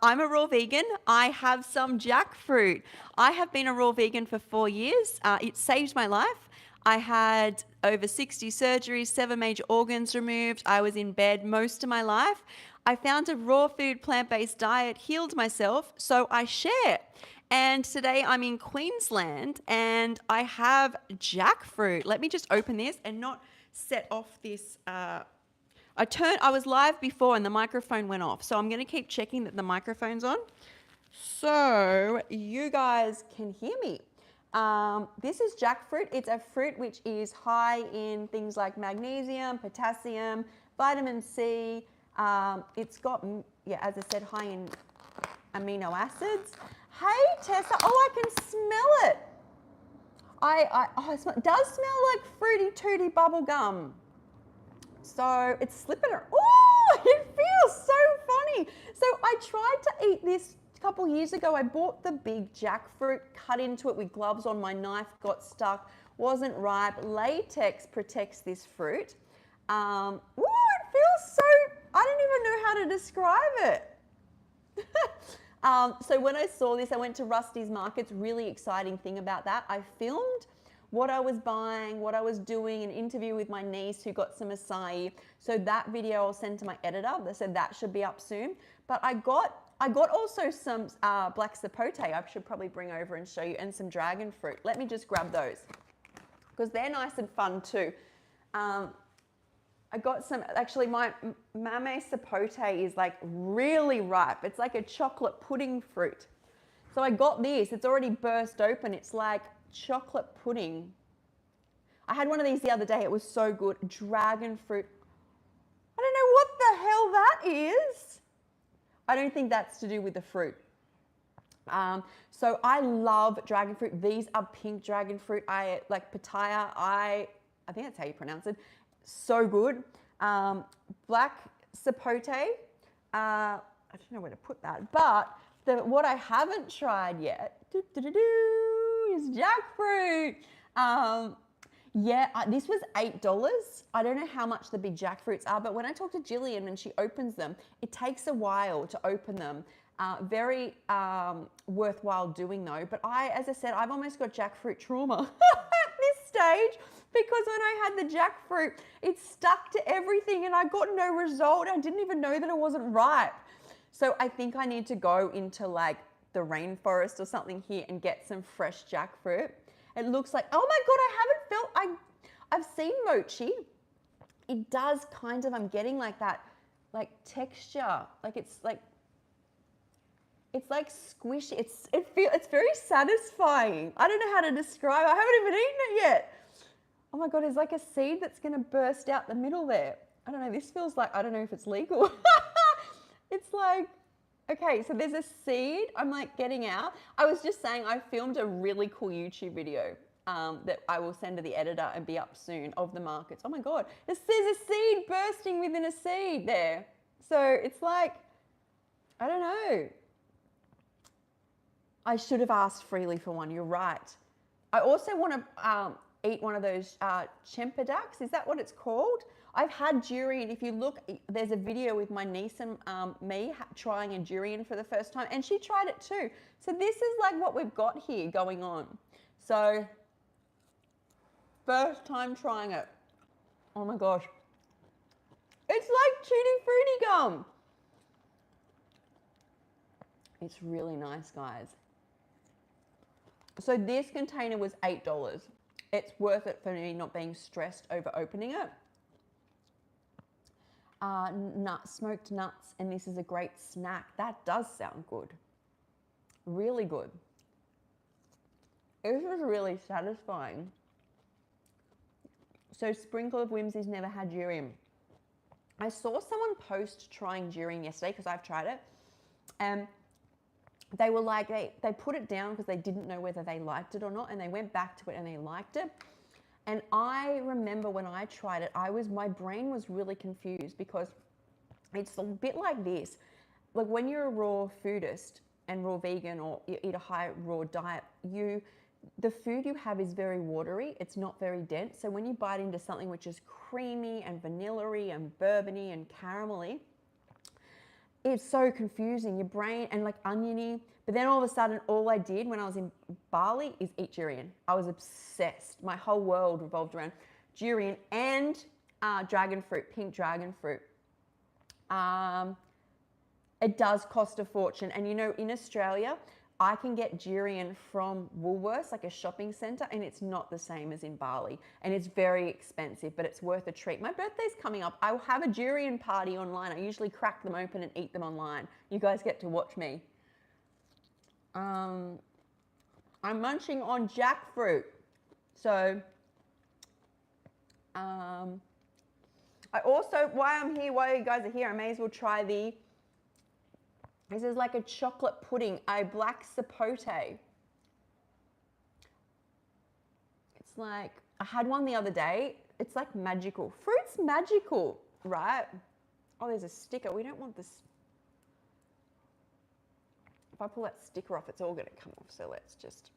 I'm a raw vegan. I have some jackfruit. I have been a raw vegan for 4 years. It saved my life. I had over 60 surgeries, 7 major organs removed. I was in bed most of my life. I found a raw food, plant-based diet, healed myself, so I share. And today I'm in Queensland and I have jackfruit. Let me just open this and not set off this. I was live before and the microphone went off. So I'm going to keep checking that the microphone's on so you guys can hear me. This is jackfruit. It's a fruit which is high in things like magnesium, potassium, vitamin C. It's got, yeah, as I said, high in amino acids. Hey, Tessa. Oh, I can smell it. It does smell like fruity tooty bubble gum. So it's slipping. Oh, it feels so funny. So I tried to eat this a couple years ago. I bought the big jackfruit, cut into it with gloves on. My knife got stuck, wasn't ripe. Latex protects this fruit. Ooh, it feels so, I don't even know how to describe it. So when I saw this, I went to Rusty's Markets. Really exciting thing about that, I filmed what I was buying, what I was doing, an interview with my niece who got some acai. So that video I'll send to my editor. They said that should be up soon. But I got also some black sapote I should probably bring over and show you, and some dragon fruit. Let me just grab those because they're nice and fun too. I got some, actually my mame sapote is like really ripe. It's like a chocolate pudding fruit. So I got this, it's already burst open. It's like chocolate pudding. I had one of these the other day. It was so good. Dragon fruit. I don't know what the hell that is. I don't think that's to do with the fruit. So I love dragon fruit. These are pink dragon fruit. I like pitaya. I think that's how you pronounce it. So good. Black sapote. I don't know where to put that, but what I haven't tried yet is jackfruit. This was $8. I don't know how much the big jackfruits are, but when I talk to Jillian, when she opens them, it takes a while to open them. Very worthwhile doing though. But as I said, I've almost got jackfruit trauma at this stage because when I had the jackfruit, it stuck to everything and I got no result. I didn't even know that it wasn't ripe. So I think I need to go into like the rainforest or something here and get some fresh jackfruit. It looks like, oh my God, I've seen mochi. It does kind of, I'm getting like that, like texture, like it's like squishy. It's very satisfying. I don't know how to describe it. I haven't even eaten it yet. Oh my God, there's like a seed that's gonna burst out the middle there. I don't know, this feels like, I don't know if it's legal. It's like, okay, so there's a seed I'm like getting out. I was just saying I filmed a really cool YouTube video that I will send to the editor and be up soon of the markets. Oh my God, there's a seed bursting within a seed there. So it's like, I don't know. I should have asked freely for one, you're right. I also want to eat one of those chempedaks, is that what it's called? I've had durian. If you look, there's a video with my niece and me trying a durian for the first time, and she tried it too. So this is like what we've got here going on. So first time trying it. Oh my gosh. It's like tutti frutti gum. It's really nice, guys. So this container was $8. It's worth it for me not being stressed over opening it. Smoked nuts, and this is a great snack. That does sound good. Really good. This is really satisfying. So Sprinkle of Whimsy's never had durian. I saw someone post trying durian yesterday because I've tried it, and they were like, they put it down because they didn't know whether they liked it or not, and they went back to it and they liked it. And I remember when I tried it, my brain was really confused because it's a bit like this. Like when you're a raw foodist and raw vegan, or you eat a high raw diet, the food you have is very watery. It's not very dense. So when you bite into something which is creamy and vanilla-y and bourbony and caramelly, it's so confusing. Your brain and like oniony. But then all of a sudden, all I did when I was in Bali is eat durian. I was obsessed. My whole world revolved around durian and dragon fruit, pink dragon fruit. It does cost a fortune. And you know, in Australia, I can get durian from Woolworths, like a shopping centre, and it's not the same as in Bali. And it's very expensive, but it's worth a treat. My birthday's coming up. I will have a durian party online. I usually crack them open and eat them online. You guys get to watch me. I'm munching on jackfruit. So, I also, while you guys are here, I may as well try this is like a chocolate pudding, a black sapote. It's like, I had one the other day. It's like magical. Fruit's magical, right? Oh, there's a sticker. We don't want this. If I pull that sticker off, it's all going to come off. So let's just.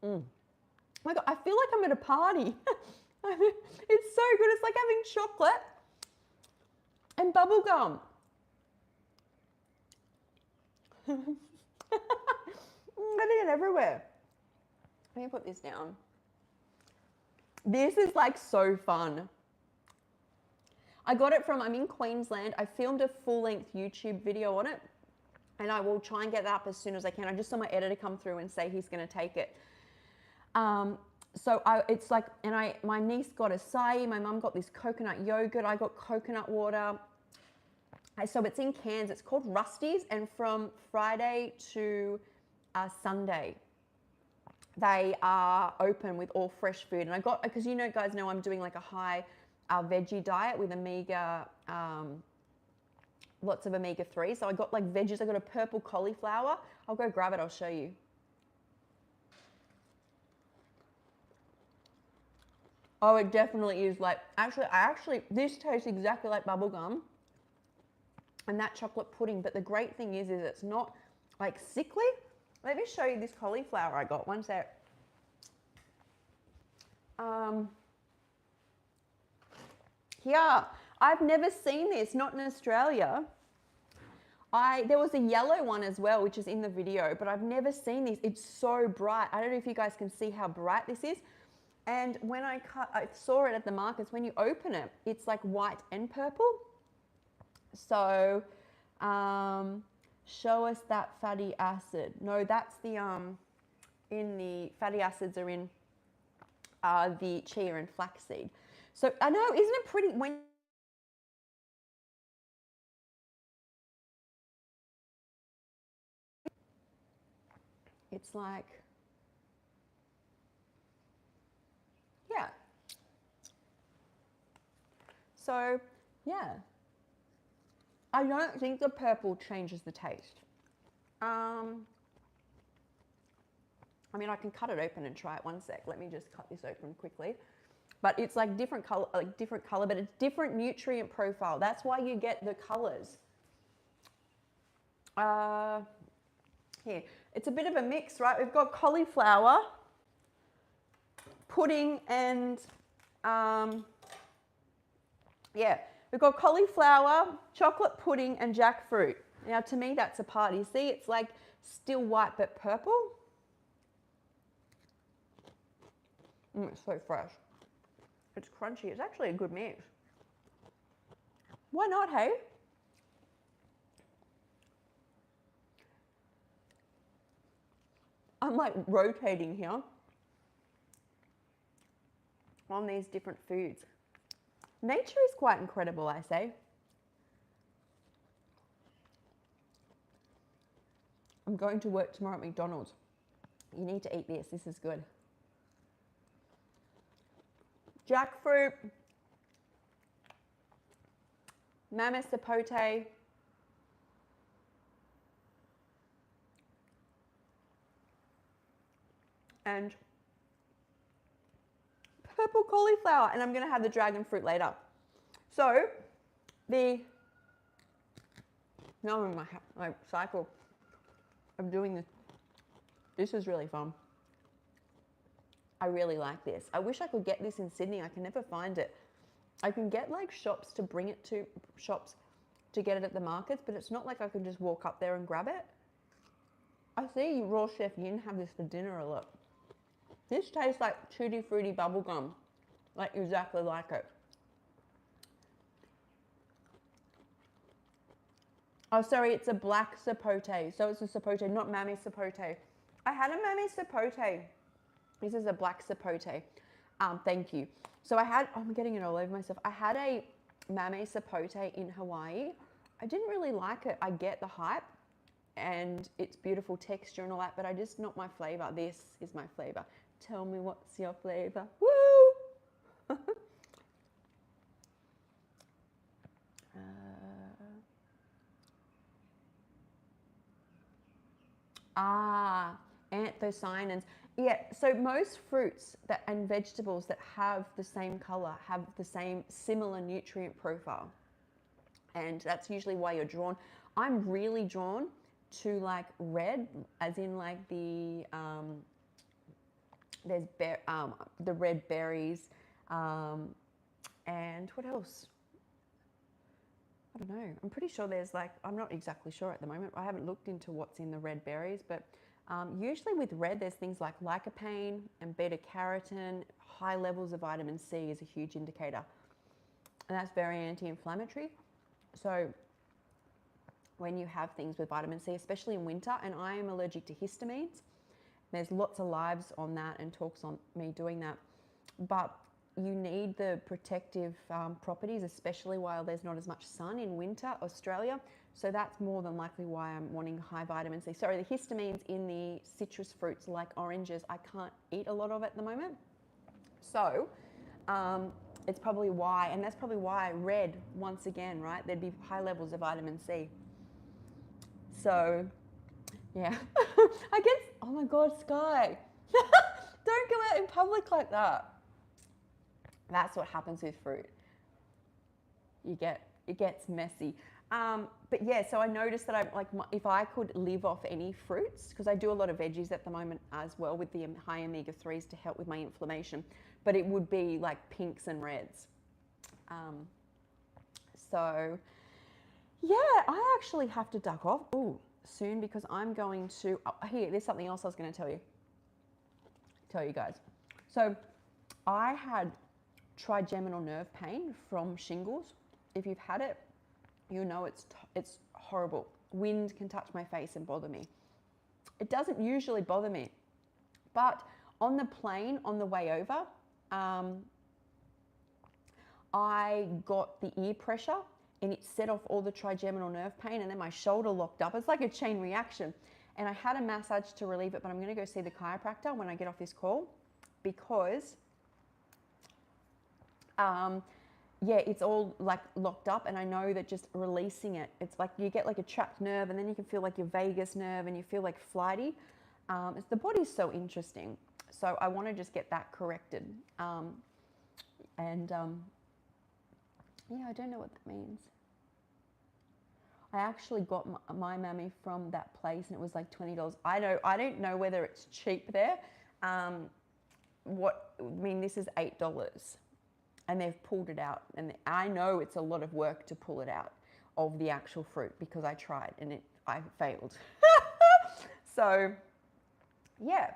Oh my God, I feel like I'm at a party. It's so good. It's like having chocolate and bubble gum. I'm getting it everywhere. Let me put this down. This is like so fun. I got it from, I'm in Queensland. I filmed a full-length YouTube video on it, and I will try and get that up as soon as I can. I just saw my editor come through and say he's going to take it. It's like, and my niece got acai, my mum got this coconut yogurt, I got coconut water. So it's in Cairns, it's called Rusty's, and from Friday to Sunday, they are open with all fresh food. And I got, because you know, guys know I'm doing like a high veggie diet with omega, lots of omega-3. So I got like veggies, I got a purple cauliflower. I'll go grab it, I'll show you. Oh, it definitely is like, this tastes exactly like bubblegum and that chocolate pudding. But the great thing is it's not like sickly. Let me show you this cauliflower I got. One sec. Here, I've never seen this, not in Australia. There was a yellow one as well, which is in the video, but I've never seen this. It's so bright. I don't know if you guys can see how bright this is. And when I saw it at the markets, when you open it, it's like white and purple. So, show us that fatty acid. No, that's in the fatty acids are in the chia and flaxseed. So I know, isn't it pretty when it's like, yeah. So, yeah. I don't think the purple changes the taste. I mean, I can cut it open and try it. One sec. Let me just cut this open quickly. But it's like different color, but it's different nutrient profile. That's why you get the colors. Here, it's a bit of a mix, right? We've got cauliflower, pudding, and yeah, we've got cauliflower, chocolate pudding, and jackfruit. Now, to me, that's a party. See, it's like still white but purple. It's so fresh. It's crunchy. It's actually a good mix. Why not, hey? I'm like rotating here on these different foods. Nature is quite incredible, I say. I'm going to work tomorrow at McDonald's. You need to eat this. This is good. Jackfruit, mammoth sapote, and purple cauliflower, and I'm going to have the dragon fruit later. So, now I'm in my cycle of doing This is really fun. I really like this. I wish I could get this in Sydney. I can never find it. I can get like shops to bring it to shops to get it at the markets, but it's not like I can just walk up there and grab it. I see Raw Chef Yin have this for dinner a lot. This tastes like Tutti Frutti bubblegum, like exactly like it. Oh, sorry, it's a black sapote. So it's a sapote, not mammy sapote. I had a mammy sapote. This is a black sapote. Thank you. So I had, oh, I'm getting it all over myself. I had a mammy sapote in Hawaii. I didn't really like it. I get the hype and it's beautiful texture and all that, but I just, not my flavor. This is my flavor. Tell me what's your flavor. Woo! Anthocyanins. Yeah, so most fruits and vegetables that have the same color have the same similar nutrient profile. And that's usually why you're drawn. I'm really drawn to like red, as in like the the red berries, and what else? I don't know. I'm pretty sure there's like, I'm not exactly sure at the moment. I haven't looked into what's in the red berries, but usually with red, there's things like lycopene and beta carotene. High levels of vitamin C is a huge indicator, and that's very anti-inflammatory. So when you have things with vitamin C, especially in winter, and I am allergic to histamines, there's lots of lives on that and talks on me doing that, but you need the protective properties, especially while there's not as much sun in winter, Australia. So that's more than likely why I'm wanting high vitamin C. Sorry, the histamines in the citrus fruits like oranges, I can't eat a lot of at the moment. So it's probably why, and that's probably why red, once again, right? There'd be high levels of vitamin C. So, yeah. I guess, oh my God, Sky. Don't go out in public like that. That's what happens with fruit. It gets messy. But yeah, so I noticed that if I could live off any fruits, because I do a lot of veggies at the moment as well with the high omega-3s to help with my inflammation, but it would be like pinks and reds. So yeah, I actually have to duck off soon because I'm going to, here, there's something else I was going to tell you guys. So I had trigeminal nerve pain from shingles. If you've had it, you know it's horrible. Wind can touch my face and bother me. It doesn't usually bother me, but on the plane on the way over, I got the ear pressure and it set off all the trigeminal nerve pain, and then my shoulder locked up. It's like a chain reaction. And I had a massage to relieve it, but I'm going to go see the chiropractor when I get off this call because yeah, it's all like locked up, and I know that just releasing it, it's like you get like a trapped nerve, and then you can feel like your vagus nerve and you feel like flighty. The body's so interesting. So I want to just get that corrected. Yeah, I don't know what that means. I actually got my mammy from that place and it was like $20. I don't know whether it's cheap there. This is $8 and they've pulled it out, and I know it's a lot of work to pull it out of the actual fruit because I tried and I failed. So yeah,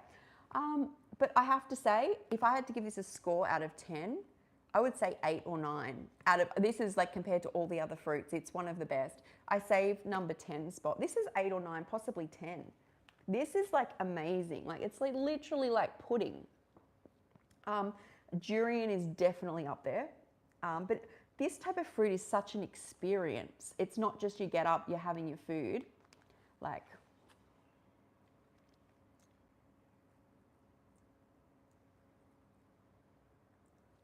but I have to say, if I had to give this a score out of 10, I would say 8 or 9. This is like compared to all the other fruits, it's one of the best. I saved number 10 spot. This is 8 or 9, possibly 10. This is like amazing. Like it's like literally like pudding. Durian is definitely up there. But this type of fruit is such an experience. It's not just you get up, you're having your food. Like,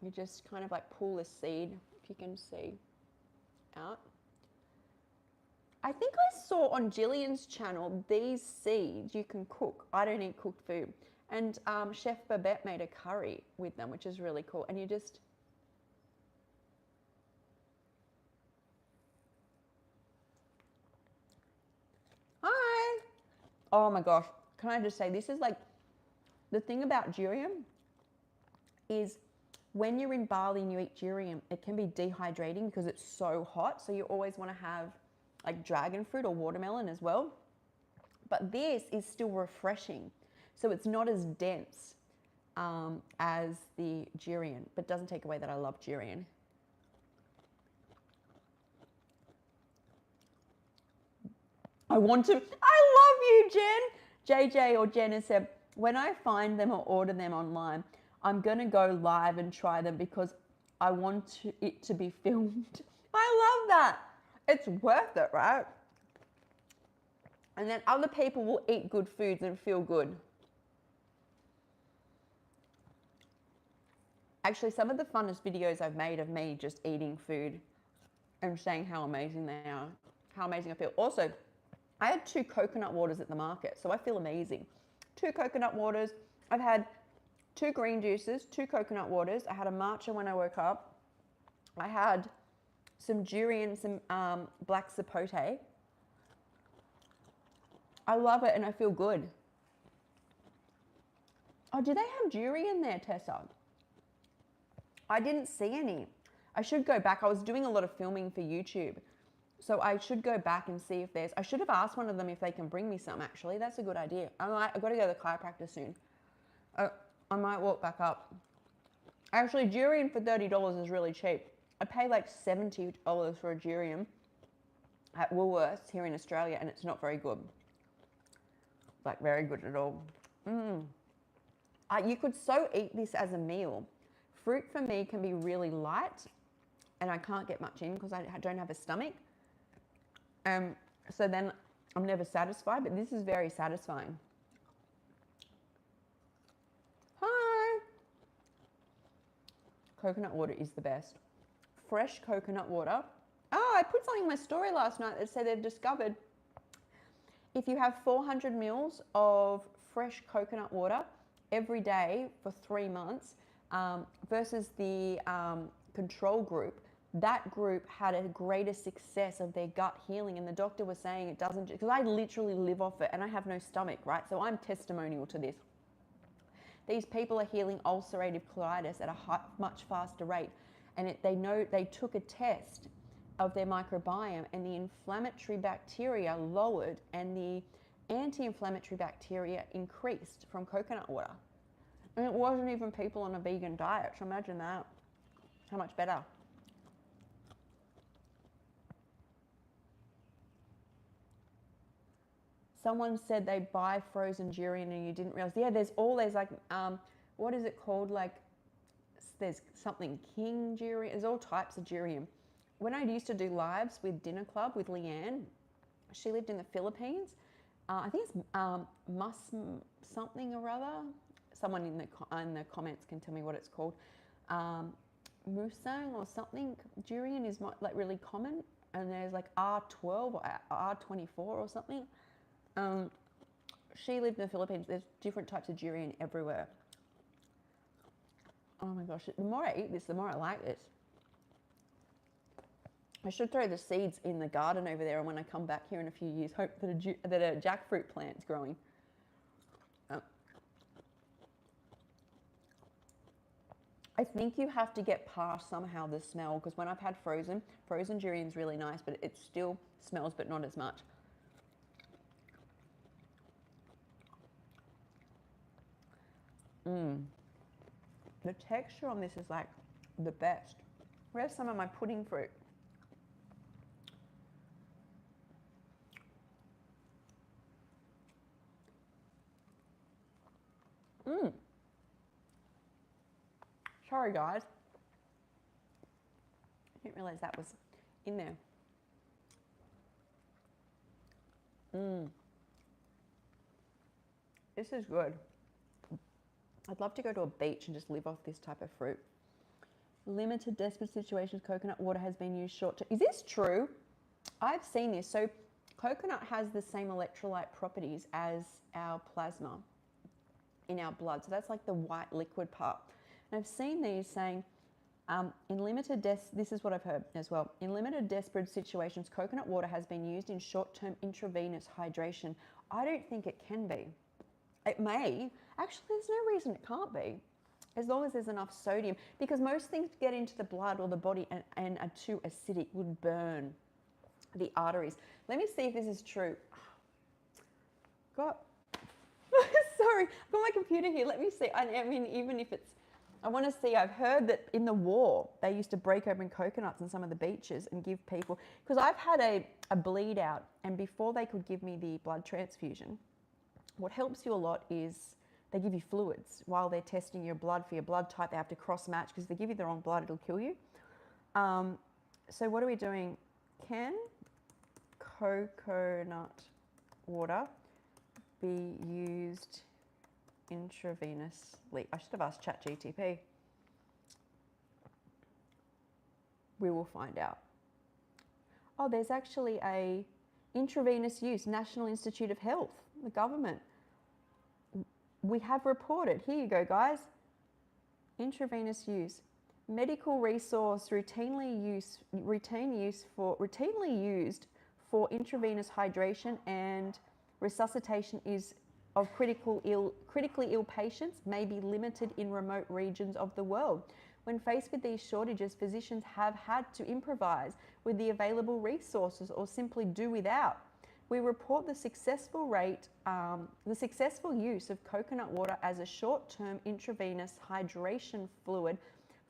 you just kind of like pull the seed, if you can see, out. I think I saw on Jillian's channel, these seeds you can cook. I don't eat cooked food. And Chef Babette made a curry with them, which is really cool. And you just, hi. Oh my gosh. can I just say, this is like, the thing about durian is when you're in Bali and you eat durian, it can be dehydrating because it's so hot. So you always want to have like dragon fruit or watermelon as well. But this is still refreshing. So it's not as dense as the durian, but doesn't take away that I love durian. I love you, Jen. JJ or Jen has said, when I find them or order them online, I'm going to go live and try them because I want it to be filmed. I love that. It's worth it, right? And then other people will eat good foods and feel good. Actually, some of the funnest videos I've made of me just eating food and saying how amazing they are, how amazing I feel. Also, I had 2 coconut waters at the market, so I feel amazing. 2 coconut waters. I've had 2 green juices, 2 coconut waters. I had a matcha when I woke up. I had some durian, some black sapote. I love it and I feel good. Oh, do they have durian there, Tessa? I didn't see any. I should go back. I was doing a lot of filming for YouTube. So I should go back and see if there's, I should have asked one of them if they can bring me some actually. That's a good idea. I've got to go to the chiropractor soon. I might walk back up. Actually, durian for $30 is really cheap. I pay like $70 for a durian at Woolworths here in Australia and it's not very good. Like very good at all. You could so eat this as a meal. Fruit for me can be really light and I can't get much in because I don't have a stomach. So then I'm never satisfied, but this is very satisfying. Hi. Coconut water is the best. Fresh coconut water. Oh, I put something in my story last night that said they've discovered if you have 400 mils of fresh coconut water every day for 3 months versus the control group, that group had a greater success of their gut healing. And the doctor was saying it doesn't, because I literally live off it and I have no stomach, right? So I'm testimonial to this. These people are healing ulcerative colitis at a much faster rate. And they took a test of their microbiome and the inflammatory bacteria lowered and the anti-inflammatory bacteria increased from coconut water. And it wasn't even people on a vegan diet. So imagine that, how much better. Someone said they buy frozen durian and you didn't realize. Yeah, there's like, what is it called? Like, there's something king durian. There's all types of durian. When I used to do lives with Dinner Club with Leanne, she lived in the Philippines. I think it's something or other. Someone in the comments can tell me what it's called. Musang or something. Durian is like really common, and there's like R12 or R24 or something. She lived in the Philippines. There's different types of durian everywhere. Oh my gosh, the more I eat this, the more I like this. I should throw the seeds in the garden over there, and when I come back here in a few years, hope that a jackfruit plant's growing. I think you have to get past somehow the smell, because when I've had frozen durian's really nice, but it still smells, but not as much. The texture on this is like the best. Where's some of my pudding fruit? Sorry guys. I didn't realize that was in there. This is good. I'd love to go to a beach and just live off this type of fruit. Limited desperate situations, coconut water has been used short term. Is this true? I've seen this. So coconut has the same electrolyte properties as our plasma in our blood. So that's like the white liquid part. And I've seen these saying, this is what I've heard as well. In limited desperate situations, coconut water has been used in short-term intravenous hydration. I don't think it can be. It may. Actually, there's no reason it can't be, as long as there's enough sodium. Because most things get into the blood or the body and are too acidic, would burn the arteries. Let me see if this is true. Got, sorry, I've got my computer here. Let me see. I mean, even if it's, I want to see, I've heard that in the war, they used to break open coconuts on some of the beaches and give people, because I've had a bleed out, and before they could give me the blood transfusion, what helps you a lot is they give you fluids while they're testing your blood for your blood type. They have to cross match, because if they give you the wrong blood, it'll kill you. So what are we doing? Can coconut water be used intravenously? I should have asked ChatGTP. We will find out. Oh, there's actually a intravenous use, National Institute of Health, the government. We have reported, here you go guys, intravenous use, medical resource routinely used for intravenous hydration and resuscitation is of critically ill patients may be limited in remote regions of the world. When faced with these shortages, physicians have had to improvise with the available resources or simply do without. We report the successful use of coconut water as a short-term intravenous hydration fluid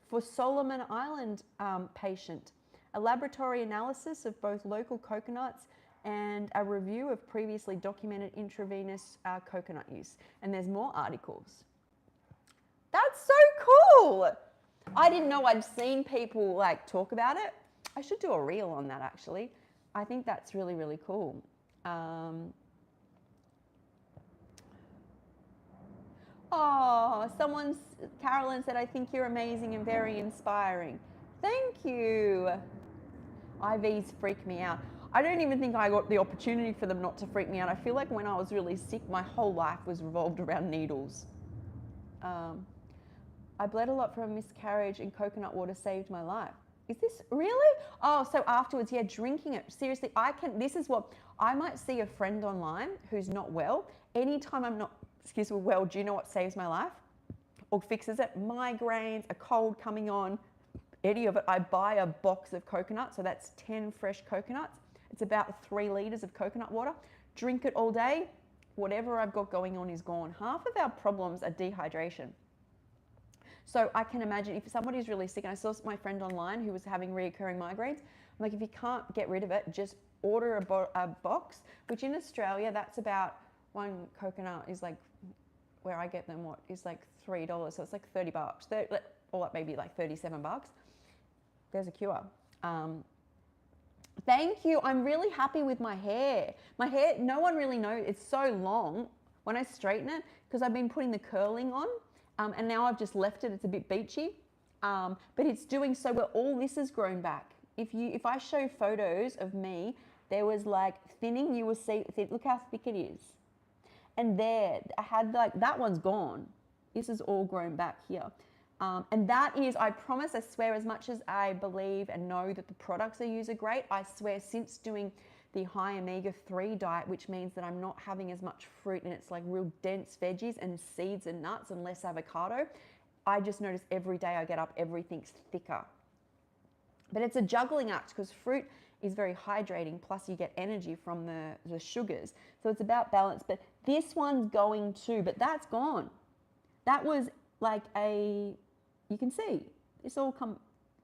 for Solomon Island patient. A laboratory analysis of both local coconuts and a review of previously documented intravenous coconut use. And there's more articles. That's so cool. I didn't know I'd seen people like talk about it. I should do a reel on that actually. I think that's really, really cool. Oh, Carolyn said, I think you're amazing and very inspiring. Thank you. IVs freak me out. I don't even think I got the opportunity for them not to freak me out. I feel like when I was really sick, my whole life was revolved around needles. I bled a lot from a miscarriage and coconut water saved my life. Is this really? Oh, so afterwards, yeah, drinking it. Seriously, this is what, I might see a friend online who's not well. Anytime I'm not, well, do you know what saves my life? Or fixes it? Migraines, a cold coming on, any of it. I buy a box of coconut, so that's 10 fresh coconuts. It's about 3 liters of coconut water. Drink it all day. Whatever I've got going on is gone. Half of our problems are dehydration. So I can imagine if somebody's really sick, and I saw my friend online who was having reoccurring migraines, I'm like, if you can't get rid of it, just order a box, which in Australia, that's about, one coconut is like, where I get them, is like $3. So it's like 30 bucks, or maybe like 37 bucks. There's a cure. Thank you. I'm really happy with my hair. My hair, no one really knows, it's so long when I straighten it, because I've been putting the curling on. And now I've just left it, it's a bit beachy, but it's doing so well. All this has grown back. If I show photos of me, there was like thinning, you will see, look how thick it is. And there, I had like, that one's gone. This is all grown back here. And that is, I promise, I swear, as much as I believe and know that the products I use are great, I swear since doing the high omega-3 diet, which means that I'm not having as much fruit and it's like real dense veggies and seeds and nuts and less avocado, I just notice every day I get up, everything's thicker. But it's a juggling act because fruit is very hydrating, plus you get energy from the sugars. So it's about balance, but this one's going too, but that's gone. That was like you can see, it's all come,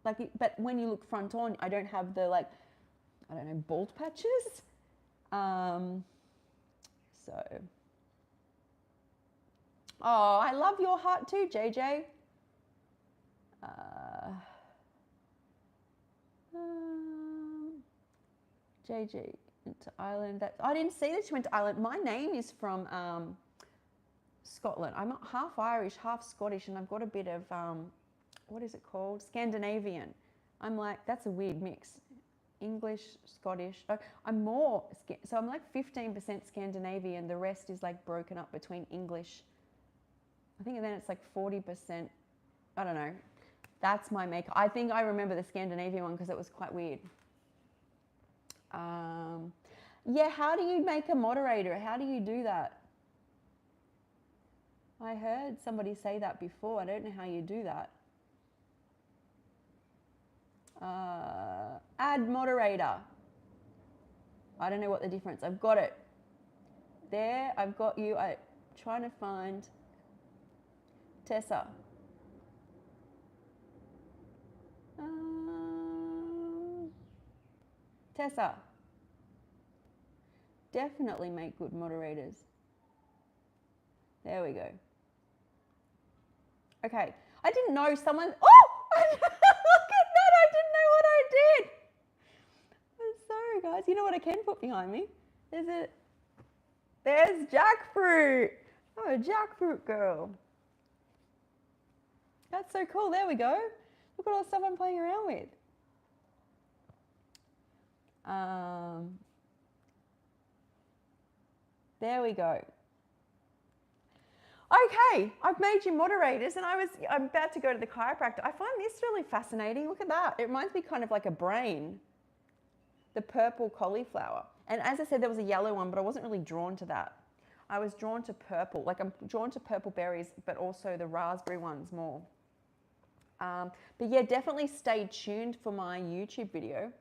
like, but when you look front on, I don't have the like, I don't know, bald patches. Oh, I love your heart too, JJ. JJ into Ireland. I didn't see that you went to Ireland. My name is from Scotland. I'm half Irish, half Scottish, and I've got a bit of, what is it called? Scandinavian. I'm like, that's a weird mix. English, Scottish. I'm more, so I'm like 15% Scandinavian. The rest is like broken up between English. I think then it's like 40%. I don't know. That's my makeup. I think I remember the Scandinavian one because it was quite weird. Yeah, how do you make a moderator? How do you do that? I heard somebody say that before. I don't know how you do that. Add moderator. I don't know what the difference. I've got it. There, I've got you. I'm trying to find Tessa. Tessa. Definitely make good moderators. There we go. Okay. I didn't know someone. Oh! Look at that. I didn't know what I did. I'm sorry, guys. You know what I can put behind me? There's Jackfruit. Oh, Jackfruit girl. That's so cool. There we go. Look at all the stuff I'm playing around with. There we go. Okay, I've made you moderators and I'm about to go to the chiropractor. I find this really fascinating. Look at that. It reminds me kind of like a brain. The purple cauliflower. And as I said, there was a yellow one, but I wasn't really drawn to that. I was drawn to purple. Like I'm drawn to purple berries, but also the raspberry ones more. But yeah, definitely stay tuned for my YouTube video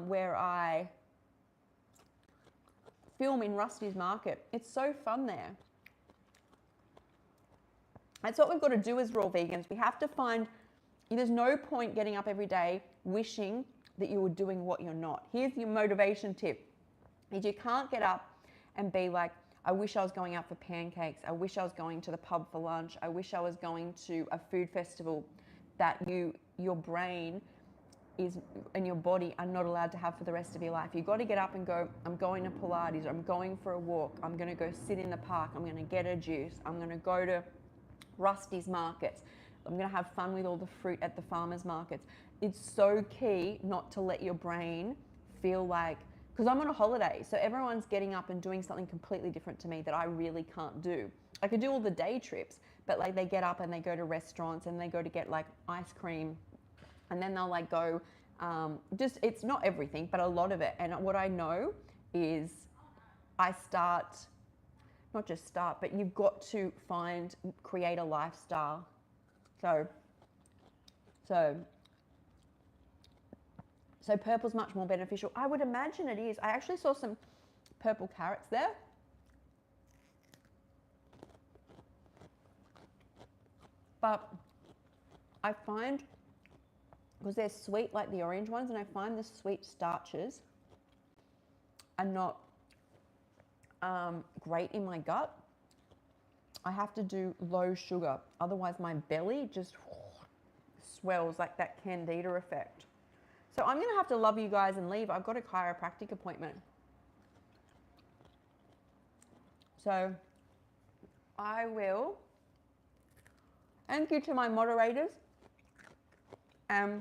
where I film in Rusty's Market. It's so fun there. That's what we've got to do as raw vegans. We have to find, there's no point getting up every day wishing that you were doing what you're not. Here's your motivation tip. If you can't get up and be like, I wish I was going out for pancakes. I wish I was going to the pub for lunch. I wish I was going to a food festival that your brain is and your body are not allowed to have for the rest of your life. You've got to get up and go, I'm going to Pilates, I'm going for a walk, I'm going to go sit in the park, I'm going to get a juice, I'm going to go to Rusty's markets, I'm going to have fun with all the fruit at the farmers markets. It's so key not to let your brain feel like, because I'm on a holiday, so everyone's getting up and doing something completely different to me that I really can't do. I could do all the day trips, but like they get up and they go to restaurants and they go to get like ice cream, and then they'll like go, just, it's not everything, but a lot of it. And what I know is I start, not just start, but you've got to create a lifestyle. So purple's much more beneficial. I would imagine it is. I actually saw some purple carrots there. But I find, because they're sweet like the orange ones, and I find the sweet starches are not great in my gut. I have to do low sugar, otherwise my belly just swells like that candida effect. So I'm going to have to love you guys and leave. I've got a chiropractic appointment. So I will. Thank you to my moderators. I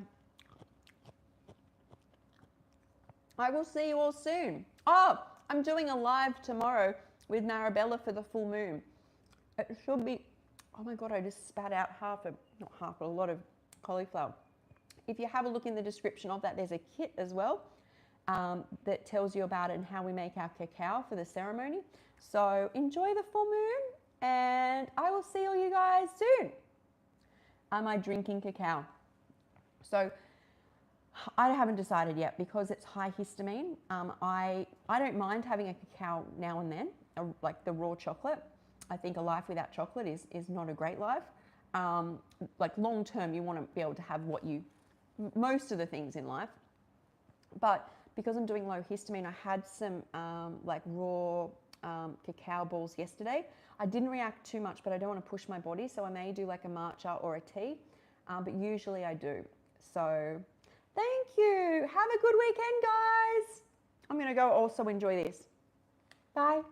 will see you all soon. Oh, I'm doing a live tomorrow with Marabella for the full moon. It should be, oh my God, I just spat out not half, but a lot of cauliflower. If you have a look in the description of that, there's a kit as well that tells you about it and how we make our cacao for the ceremony. So enjoy the full moon and I will see all you guys soon. Am I drinking cacao? So I haven't decided yet because it's high histamine. I don't mind having a cacao now and then, like the raw chocolate. I think a life without chocolate is not a great life. Like long term, you want to be able to have most of the things in life. But because I'm doing low histamine, I had some like raw cacao balls yesterday. I didn't react too much, but I don't want to push my body, so I may do like a matcha or a tea, but usually I do. So thank you. Have a good weekend, guys. I'm going to go also enjoy this. Bye.